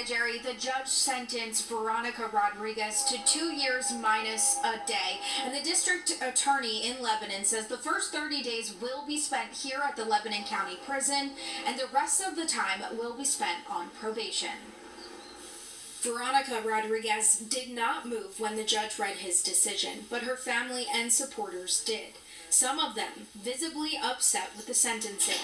Yeah, Jerry, the judge sentenced Veronika Rodriguez to 2 years minus a day. And the district attorney in Lebanon says the first 30 days will be spent here at the Lebanon County Prison, and the rest of the time will be spent on probation. Veronika Rodriguez did not move when the judge read his decision, but her family and supporters did. Some of them visibly upset with the sentencing.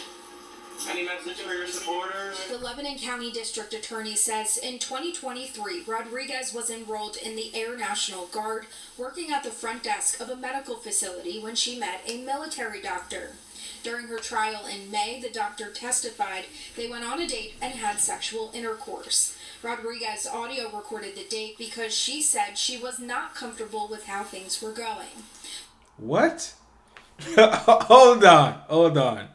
Any message for your supporters? The Lebanon County District Attorney says in 2023, Rodriguez was enrolled in the Air National Guard, working at the front desk of a medical facility when she met a military doctor. During her trial in May, the doctor testified they went on a date and had sexual intercourse. Rodriguez audio recorded the date because she said she was not comfortable with how things were going. What? Hold on.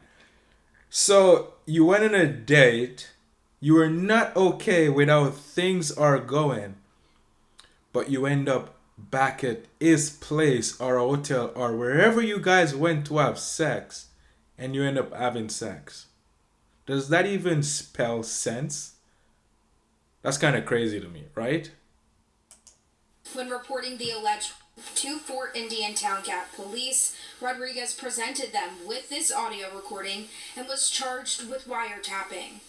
So you went on a date, you were not okay with how things are going, but you end up back at his place or a hotel or wherever you guys went to have sex, and you end up having sex. Does that even spell sense? That's kind of crazy to me, right? When reporting the alleged to Fort Indian Town Gap Police, Rodriguez presented them with this audio recording and was charged with wiretapping.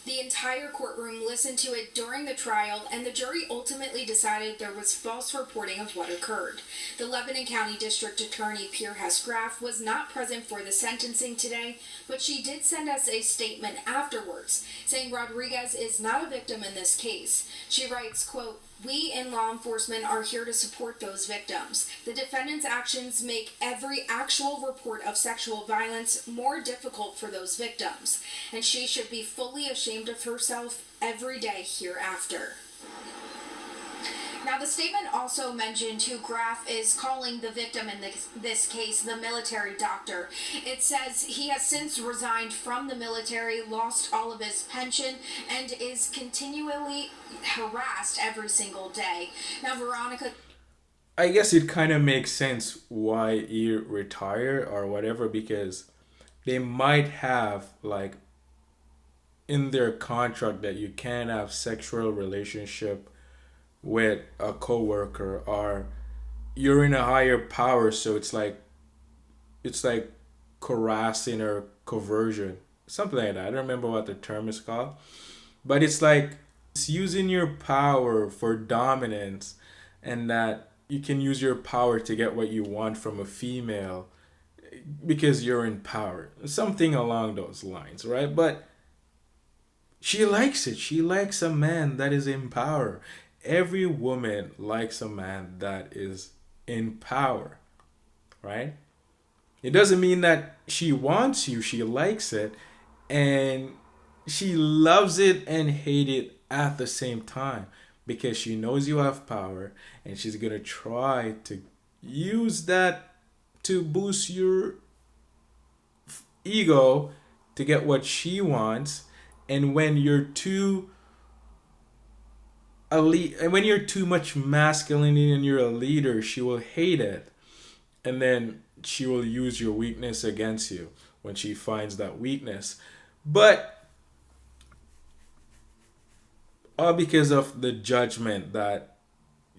The entire courtroom listened to it during the trial, and the jury ultimately decided there was false reporting of what occurred. The Lebanon County District Attorney Pierre Hesgraff was not present for the sentencing today, but she did send us a statement afterwards, saying Rodriguez is not a victim in this case. She writes, quote, "We in law enforcement are here to support those victims. The defendant's actions make every actual report of sexual violence more difficult for those victims, and she should be fully ashamed of herself every day hereafter." Now, the statement also mentioned who Graff is calling the victim in this case, the military doctor. It says he has since resigned from the military, lost all of his pension, and is continually harassed every single day. Now, Veronika... I guess it kind of makes sense why he retired or whatever, because they might have, like, in their contract that you can't have sexual relationship with a coworker, or you're in a higher power, so it's like harassing or coercion, something like that. I don't remember what the term is called, but it's like it's using your power for dominance, and that you can use your power to get what you want from a female because you're in power, something along those lines, right? But she likes it. She likes a man that is in power. Every woman likes a man that is in power, right? It doesn't mean that she wants you. She likes it, and she loves it and hates it at the same time, because she knows you have power, and she's going to try to use that to boost your ego to get what she wants. And when you're too and when you're too much masculinity and you're a leader, she will hate it, and then she will use your weakness against you when she finds that weakness. But all because of the judgment that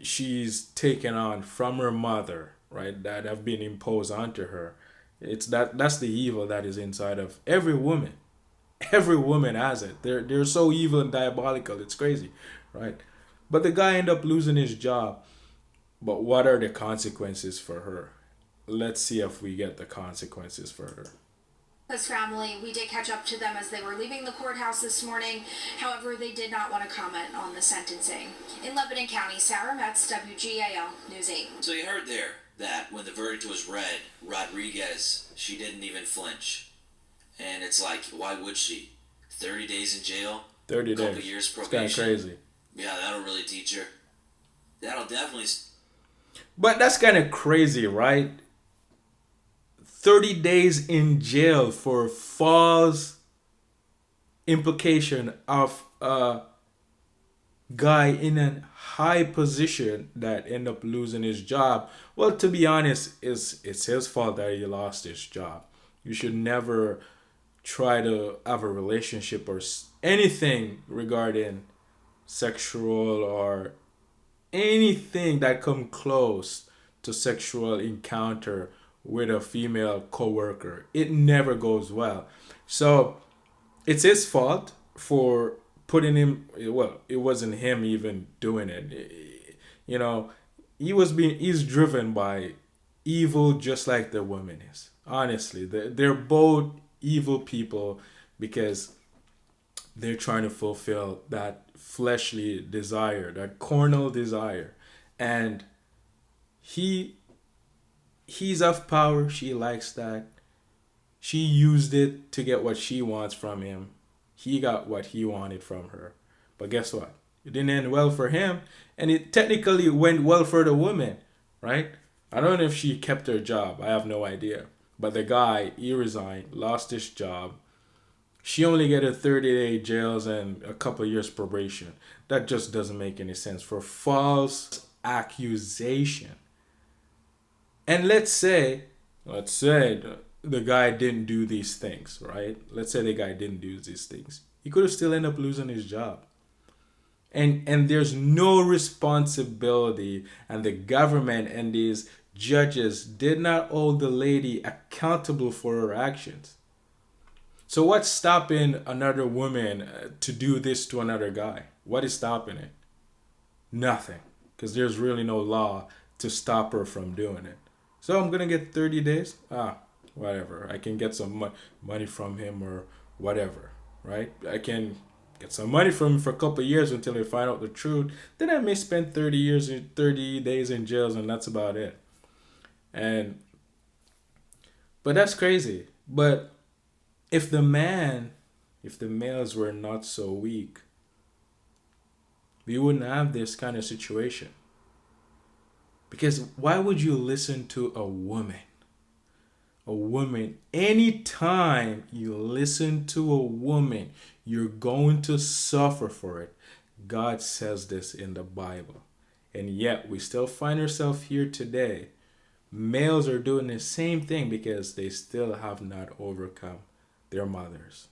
she's taken on from her mother, right, that have been imposed onto her. That's the evil that is inside of every woman. Every woman has it. They're so evil and diabolical, it's crazy, right? But the guy ended up losing his job. But what are the consequences for her? Let's see if we get the consequences for her. His family, we did catch up to them as they were leaving the courthouse this morning. However, they did not want to comment on the sentencing. In Lebanon County, Sarah Metz, WGAL News 8. So you heard there that when the verdict was read, Rodriguez, she didn't even flinch. And it's like, why would she? 30 days in jail? 30 days. Couple years probation. It's kind of crazy. Yeah, that'll really teach her. That'll definitely... But that's kind of crazy, right? 30 days in jail for false implication of a guy in a high position that end up losing his job. Well, to be honest, it's his fault that he lost his job. You should never try to have a relationship or anything regarding sexual or anything that come close to sexual encounter with a female coworker, it never goes well. So it's his fault for putting him. Well, it wasn't him even doing it. You know, he's driven by evil just like the woman is. Honestly, they're both evil people because they're trying to fulfill that fleshly desire, that carnal desire. And he he's of power, she likes that. She used it to get what she wants from him. He got what he wanted from her. But guess what? It didn't end well for him, and it technically went well for the woman, right? I don't know if she kept her job. I have no idea. But the guy, he resigned, lost his job. She only get a 30-day jails and a couple of years probation. That just doesn't make any sense for false accusation. And let's say the guy didn't do these things, right? Let's say the guy didn't do these things. He could have still ended up losing his job. And there's no responsibility, and the government and these judges did not hold the lady accountable for her actions. So what's stopping another woman to do this to another guy? What is stopping it? Nothing, because there's really no law to stop her from doing it. So I'm gonna get 30 days. Whatever. I can get some money from him or whatever, right? I can get some money from him for a couple of years until I find out the truth. Then I may spend 30 days in jails, and that's about it. But that's crazy. But if the males were not so weak, we wouldn't have this kind of situation. Because why would you listen to a woman? A woman, anytime you listen to a woman, you're going to suffer for it. God says this in the Bible. And yet we still find ourselves here today. Males are doing the same thing because they still have not overcome their mothers.